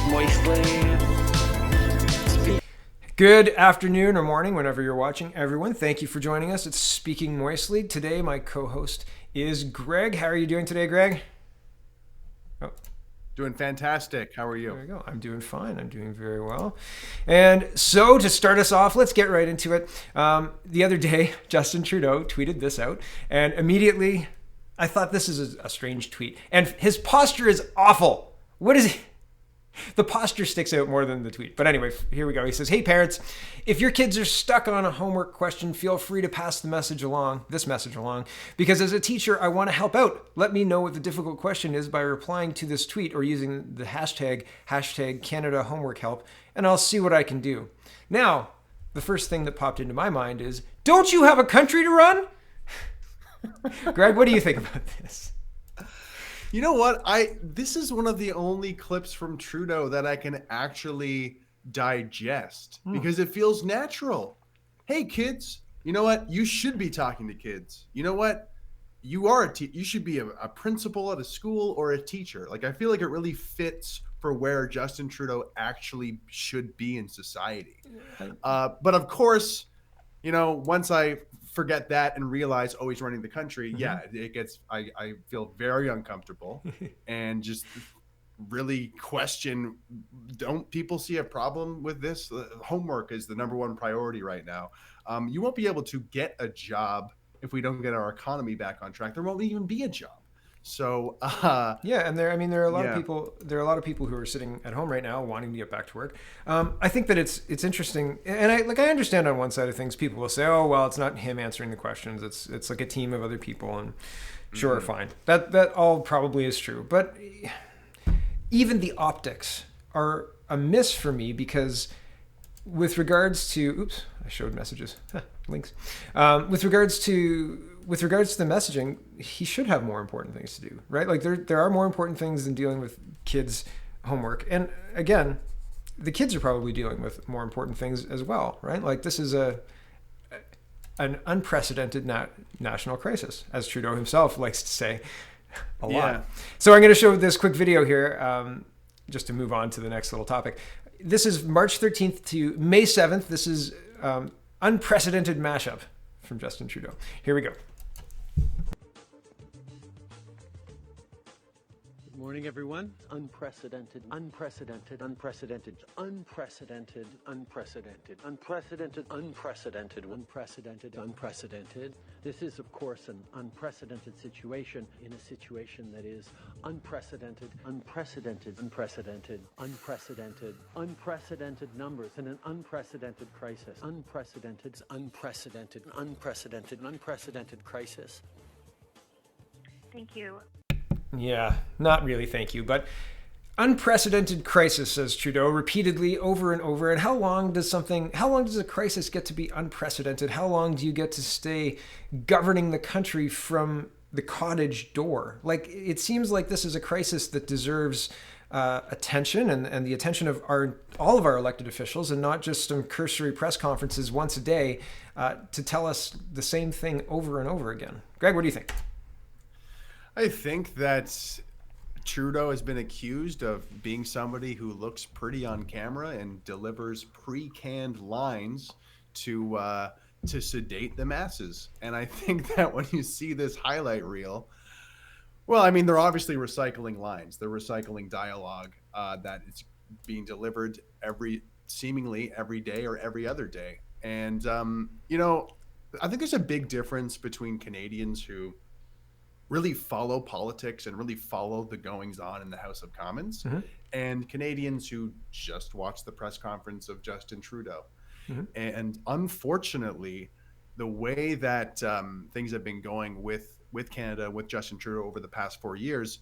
moistly. Good afternoon or morning, whenever you're watching, everyone. Thank you for joining us. It's Speaking Moistly. Today, my co-host is Greg. How are you doing today, Greg? Oh. Doing fantastic. How are you? There we go. I'm doing fine. I'm doing very well. And so to start us off, let's get right into it. The other day, Justin Trudeau tweeted this out, and immediately I thought this is a strange tweet. And his posture is awful. What is he? The posture sticks out more than the tweet. But anyway, here we go. He says, "Hey parents, if your kids are stuck on a homework question, feel free to pass this message along, because as a teacher, I want to help out. Let me know what the difficult question is by replying to this tweet or using the hashtag Canada Homework Help, and I'll see what I can do." Now, the first thing that popped into my mind is, don't you have a country to run? Greg, what do you think about this? You know what? This is one of the only clips from Trudeau that I can actually digest because it feels natural. Hey, kids, you know what? You should be talking to kids. You know what? You are you should be a principal at a school or a teacher. Like, I feel like it really fits for where Justin Trudeau actually should be in society. But of course, you know, once I forget that and realize, oh, he's running the country. Yeah, it gets, I feel very uncomfortable and just really question, don't people see a problem with this? Homework is the number one priority right now. You won't be able to get a job if we don't get our economy back on track. There won't even be a job. So yeah, and there are a lot of people. There are a lot of people who are sitting at home right now wanting to get back to work. I think that it's interesting, and I understand on one side of things, people will say, "Oh, well, it's not him answering the questions. It's like a team of other people." And sure, fine, that all probably is true. But even the optics are a miss for me because, with regards to, I showed messages, links. With regards to the messaging, he should have more important things to do, right? Like there are more important things than dealing with kids' homework. And again, the kids are probably dealing with more important things as well, right? Like this is an unprecedented national crisis, as Trudeau himself likes to say a lot. So I'm going to show this quick video here, just to move on to the next little topic. This is March 13th to May 7th. This is unprecedented mashup from Justin Trudeau. Here we go. Good morning, everyone. Unprecedented, unprecedented, unprecedented, unprecedented, unprecedented, unprecedented, unprecedented, unprecedented, unprecedented. This is, of course, an unprecedented situation in a situation that is unprecedented, unprecedented, unprecedented, unprecedented, unprecedented numbers in an unprecedented crisis. Unprecedented, unprecedented, unprecedented, unprecedented crisis. Thank you. Yeah, not really, thank you, but unprecedented crisis, says Trudeau repeatedly over and over. And how long does a crisis get to be unprecedented? How long do you get to stay governing the country from the cottage door? Like, it seems like this is a crisis that deserves attention and the attention of all of our elected officials, and not just some cursory press conferences once a day to tell us the same thing over and over again. Greg, what do you think? I think that Trudeau has been accused of being somebody who looks pretty on camera and delivers pre-canned lines to sedate the masses. And I think that when you see this highlight reel, well, I mean, they're obviously recycling lines. They're recycling dialogue that is being delivered seemingly every day or every other day. And, you know, I think there's a big difference between Canadians who really follow politics and really follow the goings on in the House of Commons, and Canadians who just watch the press conference of Justin Trudeau. And unfortunately, the way that things have been going with Canada, with Justin Trudeau over the past 4 years,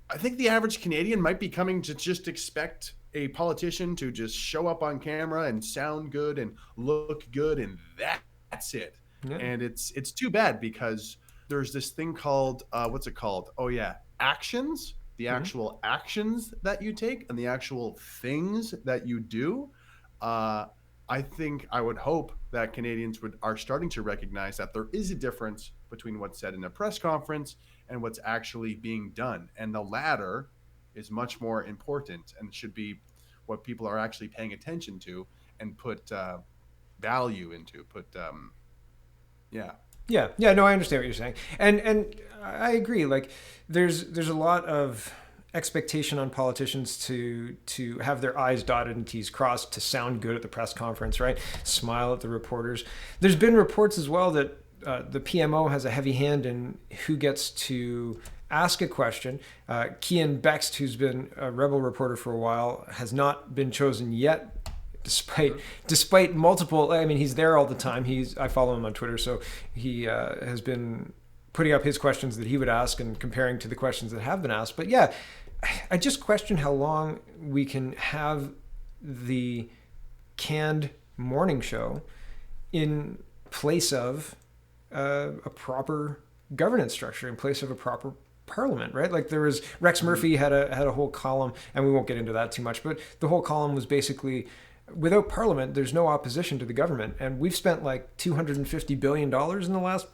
I think the average Canadian might be coming to just expect a politician to just show up on camera and sound good and look good, and that's it. And it's too bad, because there's this thing called, what's it called? Oh yeah, actions, the actual actions that you take and the actual things that you do. I would hope that Canadians are starting to recognize that there is a difference between what's said in a press conference and what's actually being done. And the latter is much more important and should be what people are actually paying attention to and put value into. Yeah, no, I understand what you're saying, and I agree. Like, there's a lot of expectation on politicians to have their I's dotted and T's crossed, to sound good at the press conference, right? Smile at the reporters. There's been reports as well that the PMO has a heavy hand in who gets to ask a question. Kian Bext, who's been a Rebel reporter for a while, has not been chosen yet, despite multiple. I mean, he's there all the time. I follow him on Twitter, so he has been putting up his questions that he would ask and comparing to the questions that have been asked. But yeah, I just question how long we can have the canned morning show in place of a proper governance structure, in place of a proper parliament, right? Like, there was Rex Murphy had a whole column, and we won't get into that too much, but the whole column was basically, without parliament, there's no opposition to the government. And we've spent like $250 billion in the last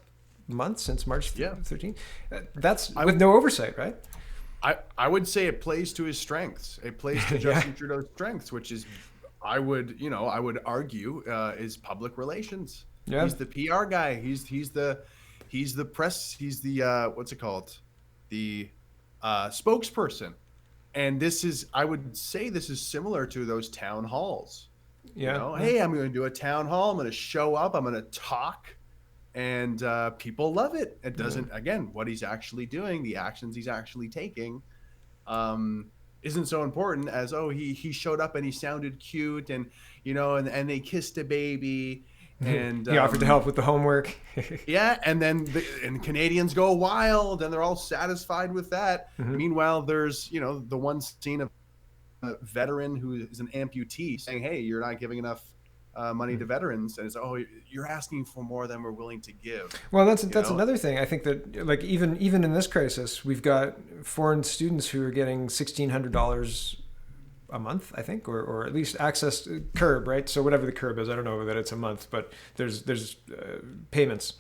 month, since March 13th. That's with no oversight, right? I would say it plays to his strengths. It plays to Justin Trudeau's strengths, which is, I would argue, is public relations. Yeah. He's the PR guy. He's the press. He's the what's it called? The spokesperson. And I would say this is similar to those town halls. Yeah. Hey, I'm going to do a town hall. I'm going to show up. I'm going to talk. And people love it. It doesn't, again, what he's actually doing, the actions he's actually taking, isn't so important as, he showed up and he sounded cute, and and they kissed a baby, and he offered to help with the homework. Yeah, and then Canadians go wild and they're all satisfied with that. Meanwhile, there's the one scene of a veteran who is an amputee saying, "Hey, you're not giving enough money to veterans," and it's, you're asking for more than we're willing to give. Well, that's another thing. I think that, like, even in this crisis, we've got foreign students who are getting $1,600 a month, I think, or at least access to CURB, right? So whatever the CURB is, I don't know that it's a month, but there's payments,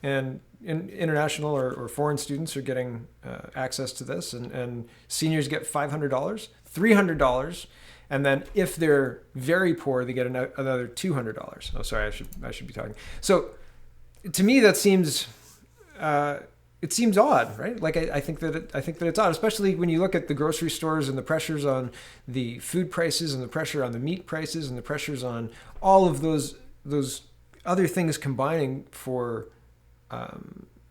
and international or foreign students are getting access to this, and seniors get $500, $300. And then if they're very poor, they get another $200. Oh, sorry, I should be talking. So to me, that seems it seems odd, right? Like, I think that it's odd, especially when you look at the grocery stores and the pressures on the food prices and the pressure on the meat prices and the pressures on all of those other things combining for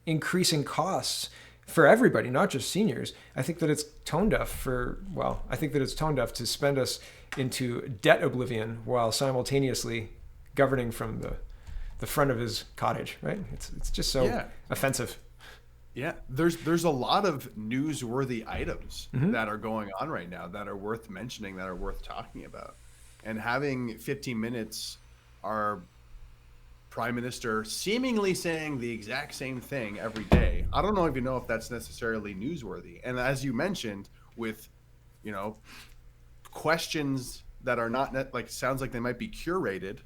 increasing costs for everybody, not just seniors. I think that it's tone deaf to spend us into debt oblivion while simultaneously governing from the front of his cottage, right? It's just so offensive. Yeah, there's a lot of newsworthy items that are going on right now that are worth mentioning, that are worth talking about. And having 15 minutes, our Prime Minister seemingly saying the exact same thing every day. I don't know if that's necessarily newsworthy. And as you mentioned, with questions that are not sounds like they might be curated,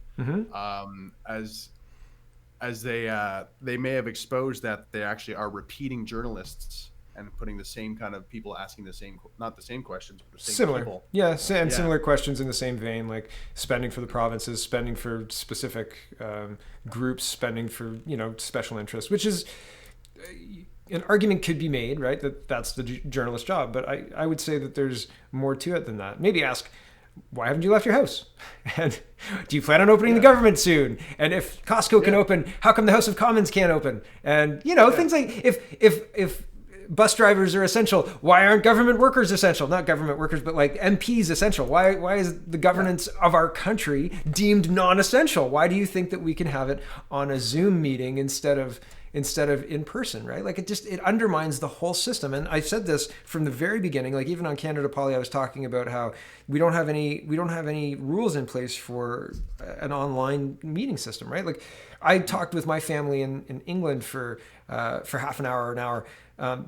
as they may have exposed that they actually are repeating journalists and putting the same kind of people asking not the same questions, but the same similar people. Similar questions in the same vein, like spending for the provinces, spending for specific groups, spending for special interests, which is an argument could be made, right, that's the journalist's job. But I would say that there's more to it than that. Maybe ask, why haven't you left your house? And do you plan on opening the government soon? And if Costco can open, how come the House of Commons can't open? And things like, if bus drivers are essential, why aren't government workers essential? Not government workers, but like MPs essential. Why is the governance of our country deemed non-essential? Why do you think that we can have it on a Zoom meeting instead of in person, right? Like, it undermines the whole system. And I've said this from the very beginning, like even on Canada Poly, I was talking about how we don't have any rules in place for an online meeting system, right? Like, I talked with my family in England for half an hour or an hour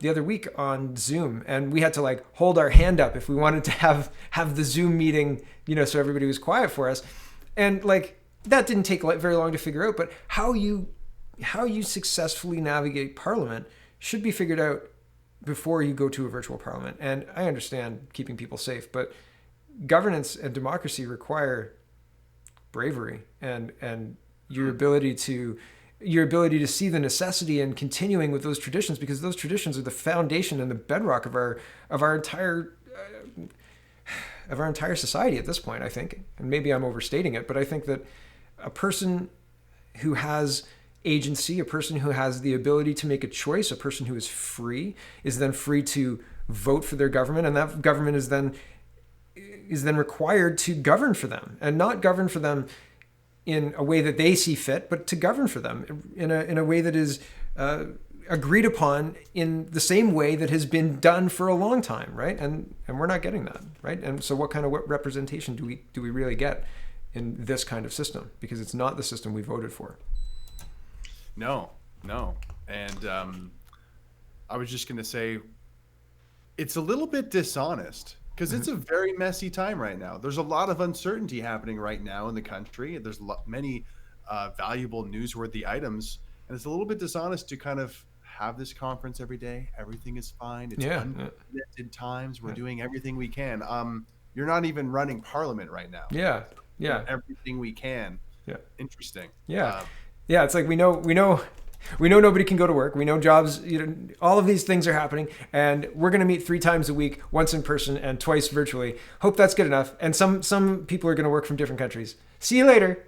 the other week on Zoom, and we had to like hold our hand up if we wanted to have the Zoom meeting, so everybody was quiet for us. And like, that didn't take very long to figure out, but how you successfully navigate Parliament should be figured out before you go to a virtual parliament. And I understand keeping people safe, but governance and democracy require bravery and your ability to see the necessity in continuing with those traditions, because those traditions are the foundation and the bedrock of our entire society at this point, I think. And maybe I'm overstating it, but I think that a person who has agency, a person who has the ability to make a choice, a person who is free, is then free to vote for their government, and that government is then required to govern for them, and not govern for them in a way that they see fit, but to govern for them in a way that is agreed upon in the same way that has been done for a long time, right? And we're not getting that, right? And so what kind of representation do we really get in this kind of system? Because it's not the system we voted for. No. And I was just going to say, it's a little bit dishonest, because it's a very messy time right now. There's a lot of uncertainty happening right now in the country. There's many valuable newsworthy items, and it's a little bit dishonest to kind of have this conference every day. Everything is fine. It's unprecedented times. We're doing everything we can. You're not even running Parliament right now. Yeah. Everything we can. Yeah. Interesting. Yeah. It's like we know nobody can go to work. We know jobs, all of these things are happening, and we're going to meet 3 times a week, once in person and twice virtually. Hope that's good enough. And some people are going to work from different countries. See you later.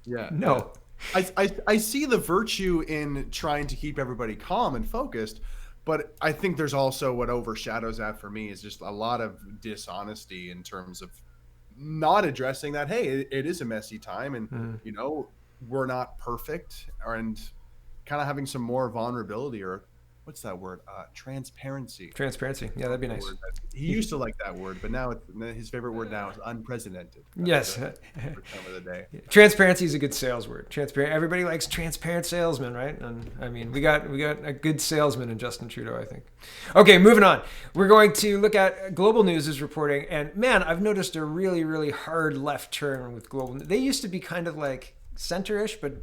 No. I see the virtue in trying to keep everybody calm and focused, but I think there's also what overshadows that for me is just a lot of dishonesty in terms of not addressing that. Hey, it is a messy time, and we're not perfect, and kind of having some more vulnerability, or what's that word? Transparency. Yeah, that'd be nice. He used to like that word, but now his favorite word now is unprecedented. Yes. Time of the day. Transparency is a good sales word. Transparent. Everybody likes transparent salesmen, right? And I mean, we got a good salesman in Justin Trudeau, I think. Okay, moving on. We're going to look at Global News is reporting, and man, I've noticed a really, really hard left turn with Global News. They used to be kind of like center-ish, but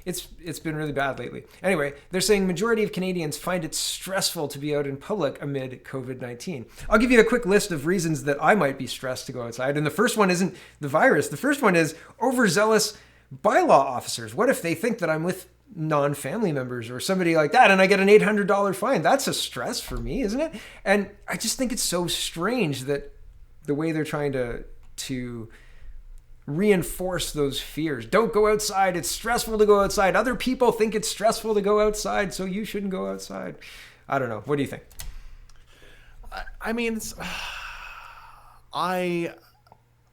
it's been really bad lately. Anyway, they're saying majority of Canadians find it stressful to be out in public amid COVID-19. I'll give you a quick list of reasons that I might be stressed to go outside. And the first one isn't the virus. The first one is overzealous bylaw officers. What if they think that I'm with non-family members or somebody like that and I get an $800 fine? That's a stress for me, isn't it? And I just think it's so strange that the way they're trying to reinforce those fears. Don't go outside. It's stressful to go outside. Other people think it's stressful to go outside, so you shouldn't go outside. I don't know. What do you think? I mean, I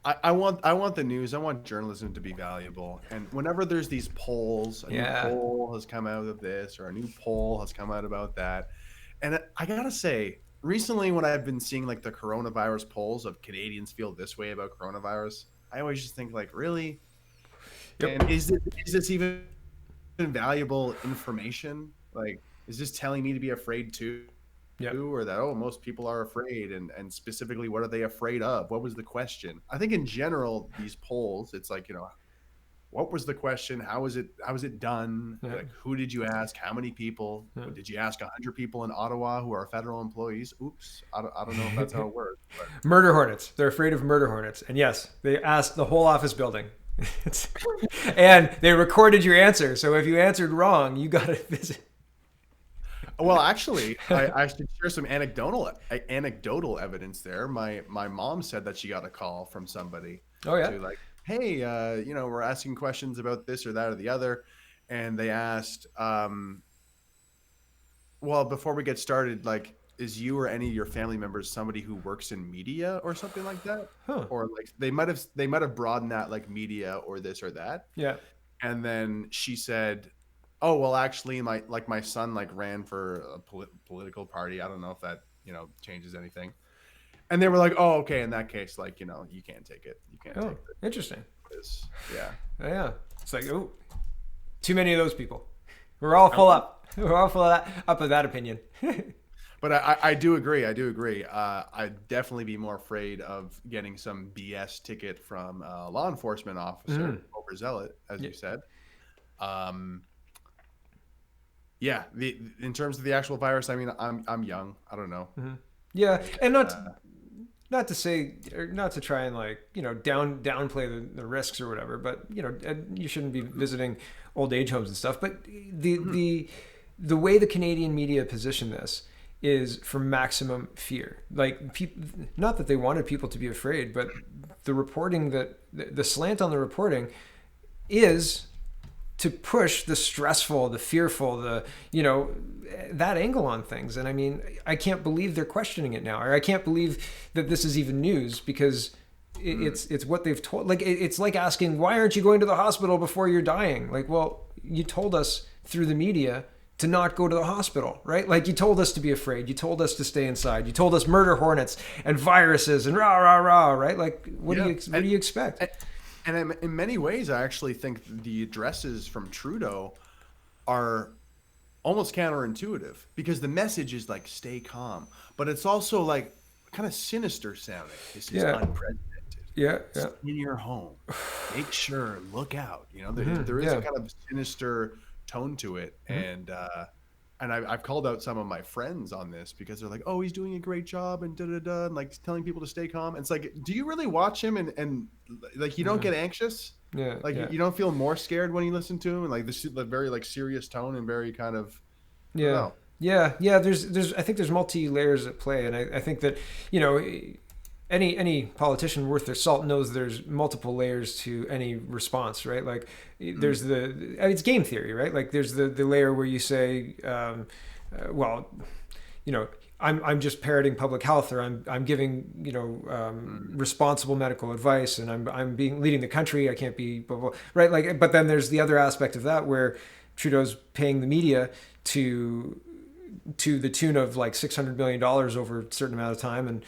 want the news. I want journalism to be valuable. And whenever there's these polls, a new poll has come out of this, or a new poll has come out about that. And I gotta say, recently when I've been seeing like the coronavirus polls of Canadians feel this way about coronavirus, I always just think like, really? Yep. And is this even valuable information? Like, is this telling me to be afraid too? Yep. Or that, most people are afraid, and specifically, what are they afraid of? What was the question? I think in general, these polls, it's like, what was the question? How was it done? Yeah. Like, who did you ask? How many people? Yeah. Did you ask 100 people in Ottawa who are federal employees? Oops. I don't know if that's how it works. But. Murder hornets. They're afraid of murder hornets. And yes, they asked the whole office building. And they recorded your answer. So if you answered wrong, you got to visit. Well, actually, I should share some anecdotal evidence there. My mom said that she got a call from somebody. Oh, yeah. To like, hey, we're asking questions about this or that or the other. And they asked, well, before we get started, like, is you or any of your family members somebody who works in media or something like that? Huh. Or like they might have broadened that, like media or this or that. Yeah. And then she said, oh, well, actually my son like ran for a political party. I don't know if that, changes anything. And they were like, oh, okay. In that case, like, you can't take it. You can't take it. Interesting. Yeah. Yeah. It's like, too many of those people. We're all full up. We're all full of that opinion. But I do agree. I'd definitely be more afraid of getting some BS ticket from a law enforcement officer, overzealot, as you said. Yeah, the in terms of the actual virus, I mean, I'm young. I don't know. Yeah, and Uh, not to say, or not to try and like, downplay the risks or whatever, but you shouldn't be visiting old age homes and stuff. But the way the Canadian media position this is for maximum fear. Like, not that they wanted people to be afraid, but the reporting, that the slant on the reporting is to push the stressful, the fearful, that angle on things. And I mean, I can't believe they're questioning it now, or I can't believe that this is even news, because it's what they've told. Like, it's like asking, why aren't you going to the hospital before you're dying? Like, well, you told us through the media to not go to the hospital, right? Like, you told us to be afraid. You told us to stay inside. You told us murder hornets and viruses and rah, rah, rah, right? Like, what do you expect? And in many ways, I actually think the addresses from Trudeau are almost counterintuitive, because the message is like, stay calm, but it's also like kind of sinister sounding. This is unprecedented. Yeah. Stay in your home. Make sure, look out. There is a kind of sinister tone to it. And I've called out some of my friends on this, because they're like, oh, he's doing a great job and da-da-da, and like telling people to stay calm. And it's like, do you really watch him and like, you don't get anxious? You don't feel more scared when you listen to him, and like the very like serious tone and very kind of, yeah. There's I think there's multi layers at play, and I think that any politician worth their salt knows there's multiple layers to any response, right? Like, there's it's game theory, right? Like, there's the layer where you say, I'm just parroting public health, or I'm giving responsible medical advice, and I'm leading the country. I can't be blah, blah, right? Like, but then there's the other aspect of that where Trudeau's paying the media to the tune of like $600 million over a certain amount of time, and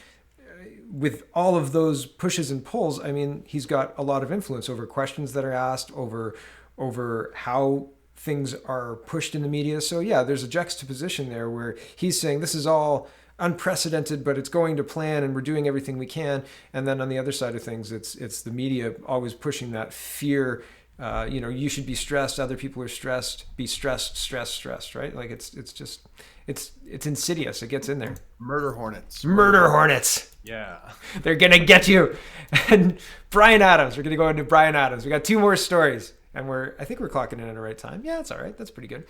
with all of those pushes and pulls, I mean, he's got a lot of influence over questions that are asked, over how things are pushed in the media. So yeah, there's a juxtaposition there where he's saying this is all unprecedented, but it's going to plan, and we're doing everything we can. And then on the other side of things, it's the media always pushing that fear. You should be stressed. Other people are stressed. Be stressed, right? Like, it's insidious. It gets in there. Murder hornets. Yeah. They're going to get you. And Bryan Adams, we're going to go into Bryan Adams. We got two more stories, and I think we're clocking in at the right time. Yeah, it's all right. That's pretty good.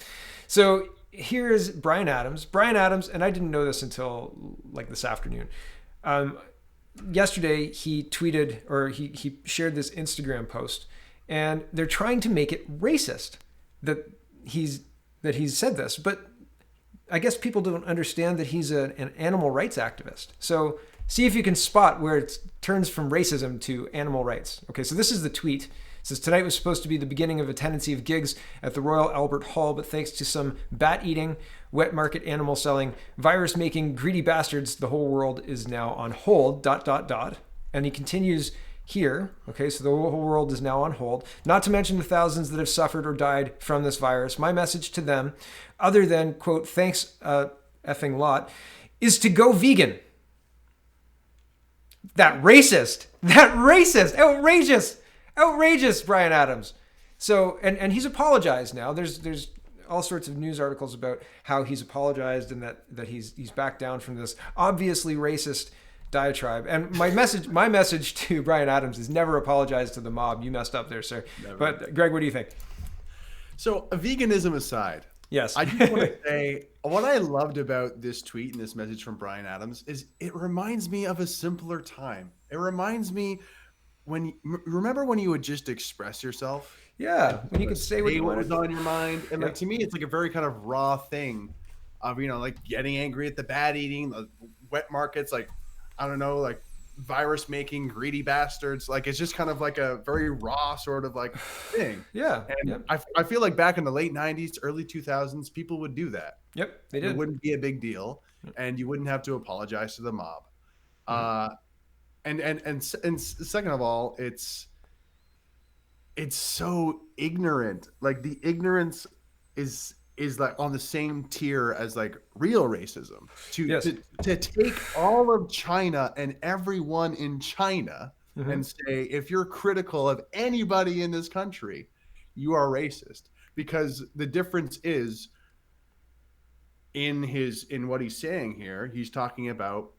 So here's Bryan Adams. Bryan Adams, and I didn't know this until like this afternoon. Yesterday he tweeted, or he shared this Instagram post, and they're trying to make it racist that he's said this, but I guess people don't understand that he's an animal rights activist. So see if you can spot where it turns from racism to animal rights. Okay, so this is the tweet. It says, tonight was supposed to be the beginning of a tendency of gigs at the Royal Albert Hall, but thanks to some bat-eating, wet market animal selling, virus-making greedy bastards, the whole world is now on hold, ... And he continues here. Okay, so the whole world is now on hold, not to mention the thousands that have suffered or died from this virus. My message to them, other than, quote, thanks effing lot, is to go vegan. That racist, outrageous, Bryan Adams. So, and he's apologized now. There's all sorts of news articles about how he's apologized, and that he's backed down from this obviously racist diatribe. And my message to Bryan Adams is never apologize to the mob. You messed up there, sir. Never. But Greg, what do you think? So, veganism aside, yes, I just want to say what I loved about this tweet and this message from Bryan Adams is it reminds me of a simpler time. It reminds me remember when you would just express yourself? Yeah, when you could say what was on your mind. And like, to me, it's like a very kind of raw thing of, like getting angry at the bat eating, the wet markets, like, I don't know, like virus making greedy bastards. Like, it's just kind of like a very raw sort of like thing. Yeah. And I feel like back in the late 90s, early 2000s, people would do that. Yep, they did. It wouldn't be a big deal, and you wouldn't have to apologize to the mob. And second of all, it's so ignorant. Like, the ignorance is like on the same tier as like real racism. To take all of China and everyone in China and say, if you're critical of anybody in this country, you are racist. Because the difference is in what he's saying here, he's talking about,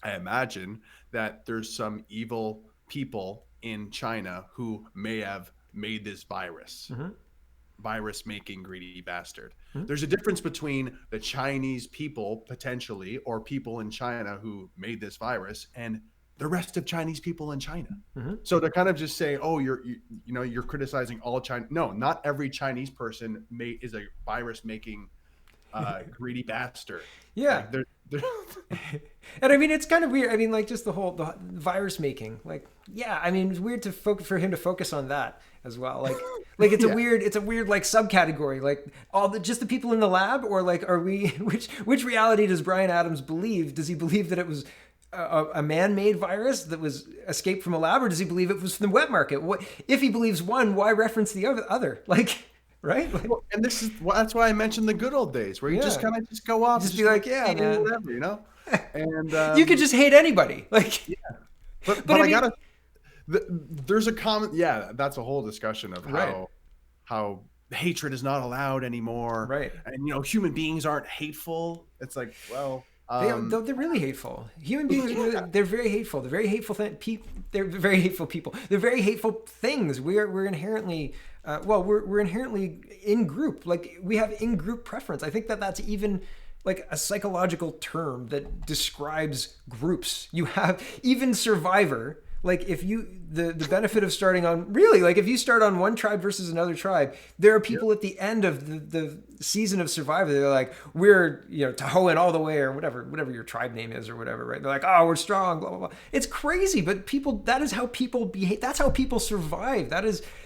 I imagine, that there's some evil people in China who may have made this virus. Virus making greedy bastard. There's a difference between the Chinese people potentially, or people in China who made this virus, and the rest of Chinese people in China. So to kind of just say, oh, you're criticizing all China. No, not every Chinese person is a virus making greedy bastard. Yeah. They're And I mean, it's kind of weird. I mean, like just the virus making, like, yeah, I mean, it's weird for him to focus on that as well. Like it's it's a weird like subcategory, like just the people in the lab, or like, are we, which reality does Bryan Adams believe? Does he believe that it was a man-made virus that was escaped from a lab, or does he believe it was from the wet market? What if he believes one? Why reference the other? Like, right? Like, well, and that's why I mentioned the good old days, where you just kind of just go off, just be like, yeah, man, whatever, And you could just hate anybody, like. Yeah. But I gotta. There's a common. Yeah, that's a whole discussion of how hatred is not allowed anymore. Right. And human beings aren't hateful. It's like, well. They're really hateful. Human beings, they're very hateful. They're very hateful. They're very hateful people. They're very hateful things. We're inherently, we're inherently in group. Like, we have in group preference. I think that's even like a psychological term that describes groups. You have even Survivor. Like, if the benefit of starting on, really, like if you start on one tribe versus another tribe, there are people at the end of the season of Survivor, they're like, we're, Tahoan all the way, or whatever your tribe name is, or whatever, right? They're like, oh, we're strong, blah, blah, blah. It's crazy, but that is how people behave. That's how people survive.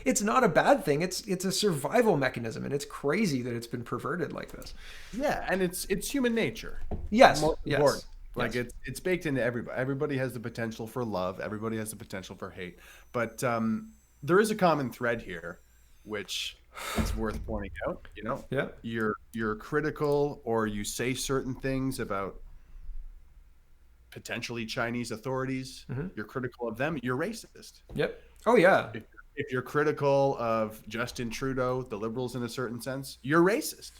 It's not a bad thing. It's a survival mechanism, and it's crazy that it's been perverted like this. Yeah, and it's human nature. Yes. Most yes. important. Like, it's baked into everybody. Everybody has the potential for love. Everybody has the potential for hate. But there is a common thread here, which is worth pointing out. Yeah. You're critical, or you say certain things about potentially Chinese authorities. You're critical of them. You're racist. Yep. Oh yeah. If you're critical of Justin Trudeau, the Liberals in a certain sense, you're racist.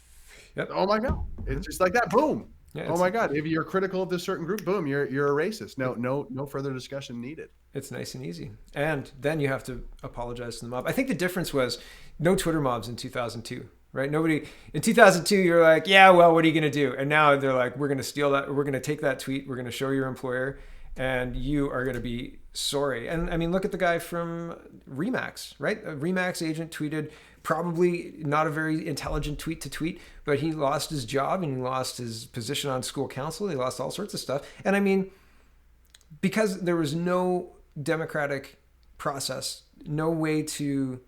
Yep. Oh my God! It's just like that. Boom. Yeah, oh my God! If you're critical of this certain group, boom, you're a racist. No further discussion needed. It's nice and easy, and then you have to apologize to the mob. I think the difference was no Twitter mobs in 2002, right? Nobody in 2002. You're like, yeah, well, what are you gonna do? And now they're like, we're gonna steal that. We're gonna take that tweet. We're gonna show your employer, and you are gonna be sorry. And I mean, look at the guy from Remax, right? A Remax agent tweeted. Probably not a very intelligent tweet to tweet, but he lost his job and he lost his position on school council. He lost all sorts of stuff. And I mean, because there was no democratic process, no way to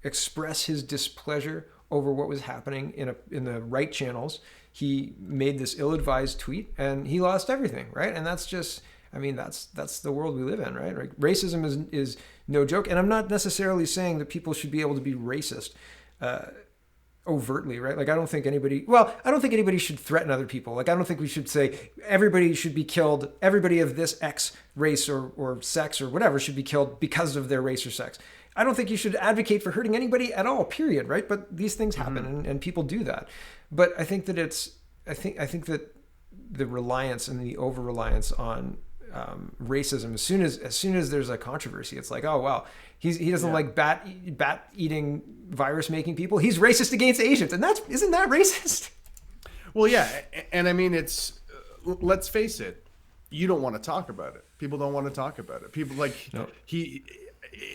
express his displeasure over what was happening in the right channels, he made this ill-advised tweet and he lost everything, right? And that's just, I mean, that's the world we live in, right? Racism is no joke. And I'm not necessarily saying that people should be able to be racist overtly, right? Like, I don't think anybody should threaten other people. Like, I don't think we should say everybody should be killed. Everybody of this X race or sex or whatever should be killed because of their race or sex. I don't think you should advocate for hurting anybody at all, period, right? But these things happen and people do that. But I think that I think that the reliance and the over-reliance on racism, as soon as there's a controversy, it's like, oh well, he doesn't like bat eating virus making people. He's racist against Asians, and isn't that racist? Well, yeah, and I mean, it's let's face it, you don't want to talk about it. People don't want to talk about it. People like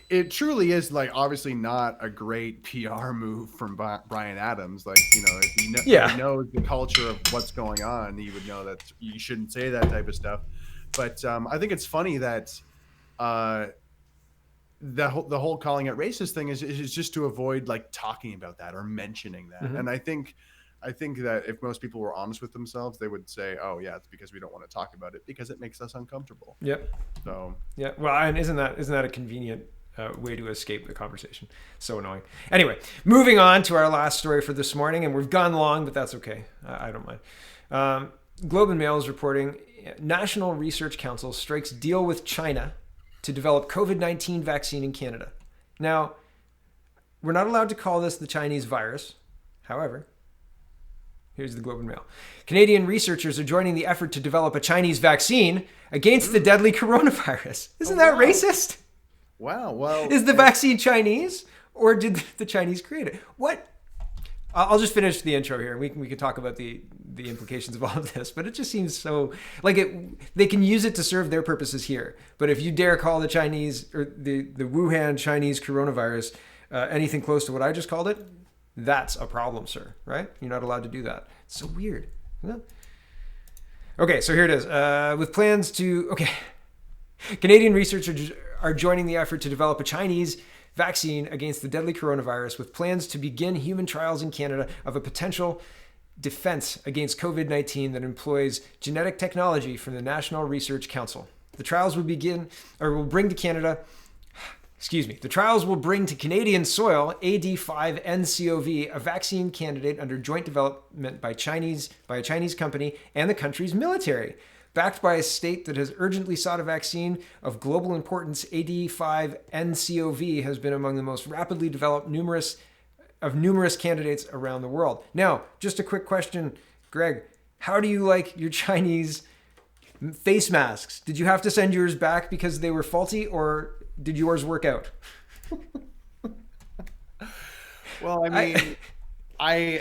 it truly is like obviously not a great PR move from Bryan Adams. Like, if he knows the culture of what's going on, he would know that you shouldn't say that type of stuff. But I think it's funny that the whole calling it racist thing is just to avoid like talking about that or mentioning that. And I think that if most people were honest with themselves, they would say, oh yeah, it's because we don't want to talk about it because it makes us uncomfortable. Yep. So yeah. Well, and isn't that a convenient way to escape the conversation? So annoying. Anyway, moving on to our last story for this morning, and we've gone long, but that's okay. I don't mind. Globe and Mail is reporting National Research Council strikes deal with China to develop COVID-19 vaccine in Canada. Now, we're not allowed to call this the Chinese virus. However, Here's the Globe and Mail. Canadian researchers are joining the effort to develop a Chinese vaccine against the deadly coronavirus. Isn't that racist? Wow. Well, is the vaccine Chinese, or did the Chinese create it? What? I'll just finish the intro here. We can talk about the implications of all of this, but it just seems so like they can use it to serve their purposes here. But if you dare call the Chinese or the Wuhan Chinese coronavirus anything close to what I just called it, that's a problem, sir. Right? You're not allowed to do that. It's so weird. Isn't it? Okay, so here it is. With plans to Canadian researchers are joining the effort to develop a Chinese vaccine against the deadly coronavirus, with plans to begin human trials in Canada of a potential defense against COVID-19 that employs genetic technology from the National Research Council. The trials will bring to Canadian soil AD5-nCoV, a vaccine candidate under joint development by a Chinese company and the country's military. Backed by a state that has urgently sought a vaccine of global importance, AD5-nCoV has been among the most rapidly developed numerous candidates around the world. Now, just a quick question, Greg. How do you like your Chinese face masks? Did you have to send yours back because they were faulty, or did yours work out? Well, I mean,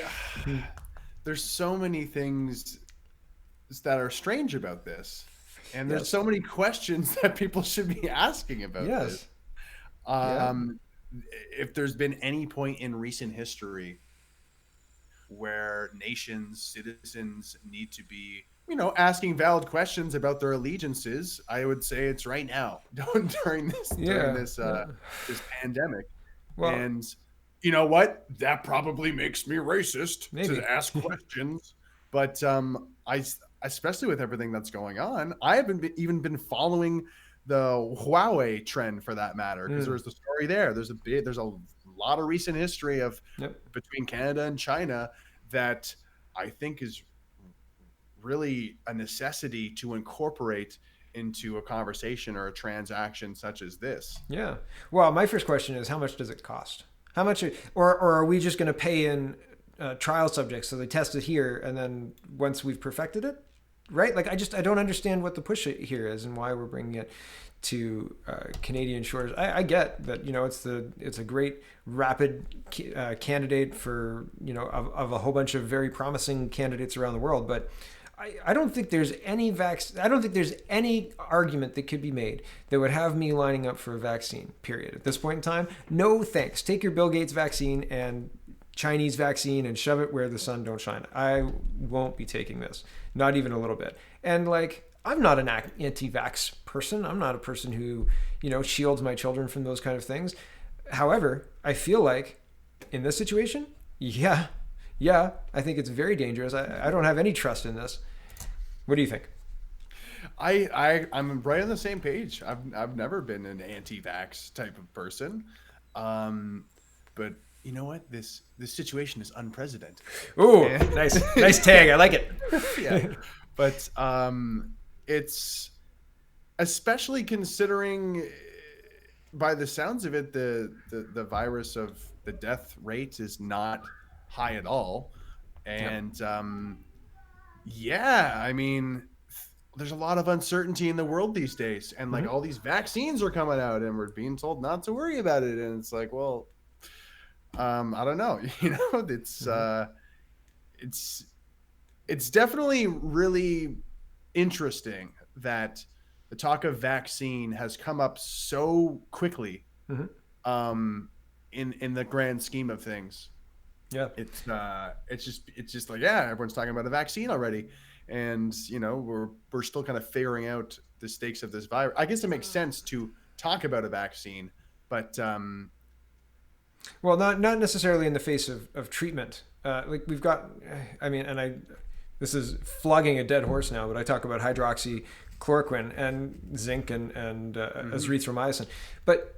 there's so many things that are strange about this, and there's so many questions that people should be asking about this. If there's been any point in recent history where nations, citizens need to be, asking valid questions about their allegiances, I would say it's right now during this pandemic. Well, and you know what? That probably makes me racist to ask questions, but especially with everything that's going on, I haven't even been following the Huawei trend for that matter, because there's the story there. There's a lot of recent history of between Canada and China that I think is really a necessity to incorporate into a conversation or a transaction such as this. Yeah. Well, my first question is, how much does it cost? How much, or are we just going to pay in trial subjects so they test it here, and then once we've perfected it, right? Like, I don't understand what the push here is and why we're bringing it to Canadian shores. I get that, it's a great rapid candidate for, of a whole bunch of very promising candidates around the world, but I don't think there's any I don't think there's any argument that could be made that would have me lining up for a vaccine, period. At this point in time, no thanks. Take your Bill Gates vaccine and Chinese vaccine and shove it where the sun don't shine. I won't be taking this, not even a little bit. And I'm not an anti-vax person. I'm not a person who, shields my children from those kind of things. However, I feel like in this situation, I think it's very dangerous. I don't have any trust in this. What do you think? I'm right on the same page. I've never been an anti-vax type of person, but you know what? This situation is unprecedented. Ooh, nice tag. I like it. Yeah, but it's especially considering, by the sounds of it, the virus of the death rate is not high at all, and I mean, there's a lot of uncertainty in the world these days, and all these vaccines are coming out, and we're being told not to worry about it, and it's like, well, I don't know, it's definitely really interesting that the talk of vaccine has come up so quickly, in the grand scheme of things. Yeah, it's just like, everyone's talking about a vaccine already, and we're still kind of figuring out the stakes of this virus. I guess it makes sense to talk about a vaccine, but well, not necessarily in the face of treatment. We've got, this is flogging a dead horse now, but I talk about hydroxychloroquine and zinc and azithromycin, but.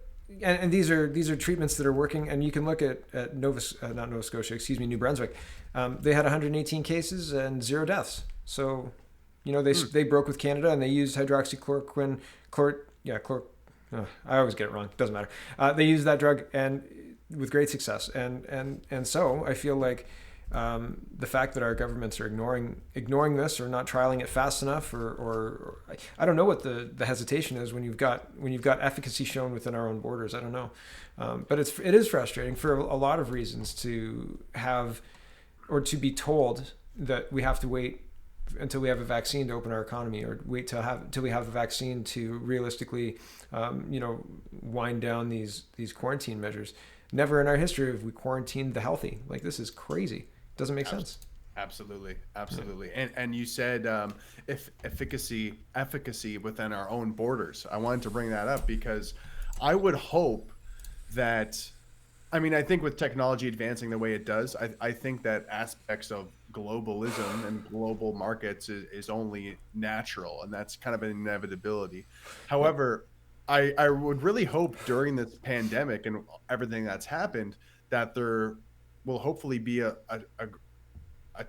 And these are treatments that are working, and you can look at New Brunswick. They had 118 cases and 0 deaths. So, they broke with Canada, and they used hydroxychloroquine. I always get it wrong. Doesn't matter. They used that drug and with great success. And so I feel like the fact that our governments are ignoring this or not trialing it fast enough, or I don't know what the hesitation is when you've got efficacy shown within our own borders. I don't know, but it is frustrating for a lot of reasons to have or to be told that we have to wait until we have a vaccine to open our economy, or wait till we have a vaccine to realistically, wind down these quarantine measures. Never in our history have we quarantined the healthy. Like, this is crazy. Doesn't make sense. Absolutely. And you said if efficacy within our own borders. I wanted to bring that up because I would hope that, I think with technology advancing the way it does, I think that aspects of globalism and global markets is only natural, and that's kind of an inevitability. However, I would really hope during this pandemic and everything that's happened that there will hopefully be a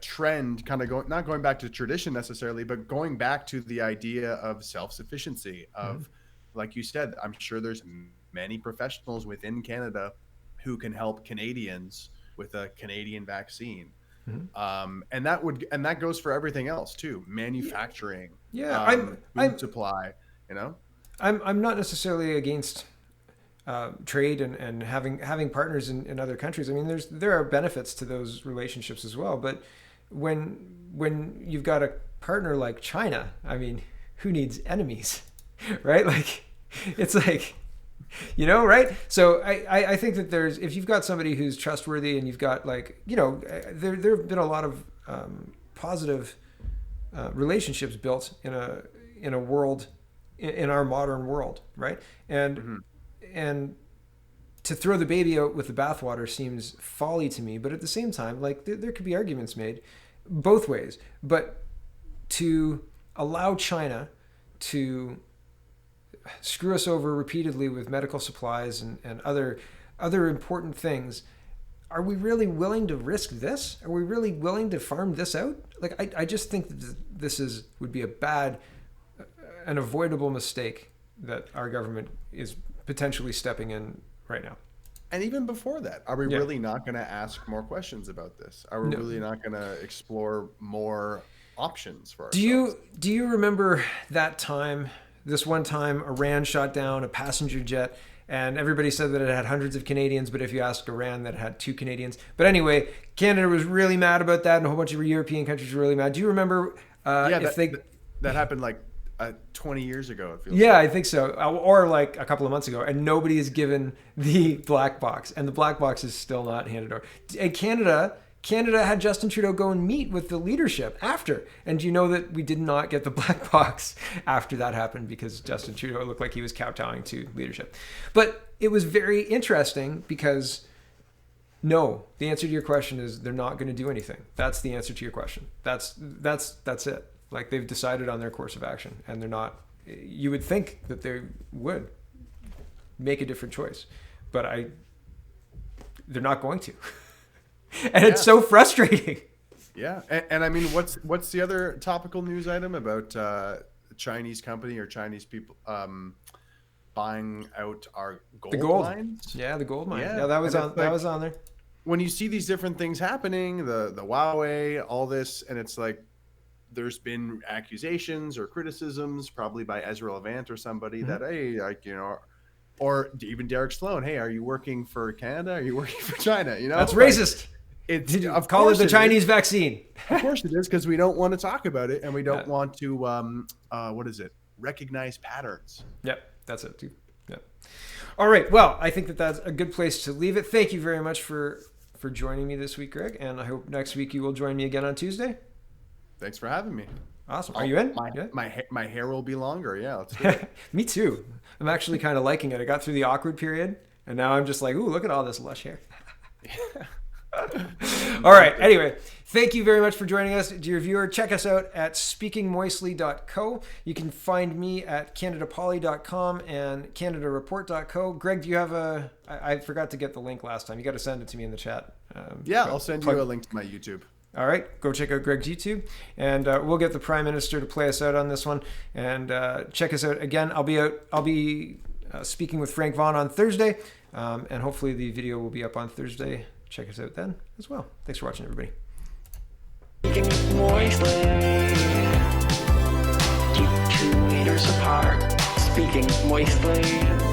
trend kind of not going back to tradition necessarily, but going back to the idea of self-sufficiency of, like you said, I'm sure there's many professionals within Canada who can help Canadians with a Canadian vaccine. And that goes for everything else too. Manufacturing, food supply, I'm not necessarily against trade and having partners in other countries. There are benefits to those relationships as well. But when you've got a partner like China, who needs enemies, right? Like, it's like, right? So I think that if you've got somebody who's trustworthy and you've got there have been a lot of positive relationships built in a world, in our modern world, right? And to throw the baby out with the bathwater seems folly to me. But at the same time, there could be arguments made both ways. But to allow China to screw us over repeatedly with medical supplies and other important things, are we really willing to risk this? Are we really willing to farm this out? I just think that this would be an avoidable mistake that our government is potentially stepping in right now. And even before that, are we really not going to ask more questions about this? Are we really not going to explore more options for ourselves? Do you remember this one time Iran shot down a passenger jet, and everybody said that it had hundreds of Canadians, but if you asked Iran, that it had 2 Canadians. But anyway, Canada was really mad about that, and a whole bunch of European countries were really mad. Do you remember that happened 20 years ago, it feels I think so, or a couple of months ago, and nobody is given the black box, and the black box is still not handed over. And Canada had Justin Trudeau go and meet with the leadership after, and do you know that we did not get the black box after that happened because Justin Trudeau looked like he was kowtowing to leadership? But it was very interesting because the answer to your question is they're not going to do anything. That's the answer to your question. That's it. They've decided on their course of action, and they're not. You would think that they would make a different choice, but they're not going to. And it's so frustrating. Yeah. And what's the other topical news item about a Chinese company or Chinese people buying out our gold mines? Yeah, the gold mine. Yeah, that was on there. When you see these different things happening, the Huawei, all this, and it's there's been accusations or criticisms, probably by Ezra Levant or somebody, that, hey, or even Derek Sloan, hey, are you working for Canada? Are you working for China? That's racist. Call it the Chinese vaccine. Of course it is, because we don't want to talk about it, and we don't want to, recognize patterns. Yep, that's it too. Yep. All right, well, I think that's a good place to leave it. Thank you very much for joining me this week, Greg, and I hope next week you will join me again on Tuesday. Thanks for having me. Awesome. Are you in? My hair will be longer. Yeah, let's do it. Me too. I'm actually kind of liking it. I got through the awkward period, and now I'm just like, ooh, look at all this lush hair. All right. Anyway, thank you very much for joining us. Dear viewer, check us out at speakingmoistly.co. You can find me at canadapoly.com and canadareport.co. Greg, do you have I forgot to get the link last time. You got to send it to me in the chat. I'll send you a link to my YouTube. All right, go check out Greg's YouTube, and we'll get the Prime Minister to play us out on this one. And check us out again. I'll be speaking with Frank Vaughan on Thursday, and hopefully the video will be up on Thursday. Check us out then as well. Thanks for watching, everybody. Speaking moistly. Keep 2 meters apart. Speaking moistly.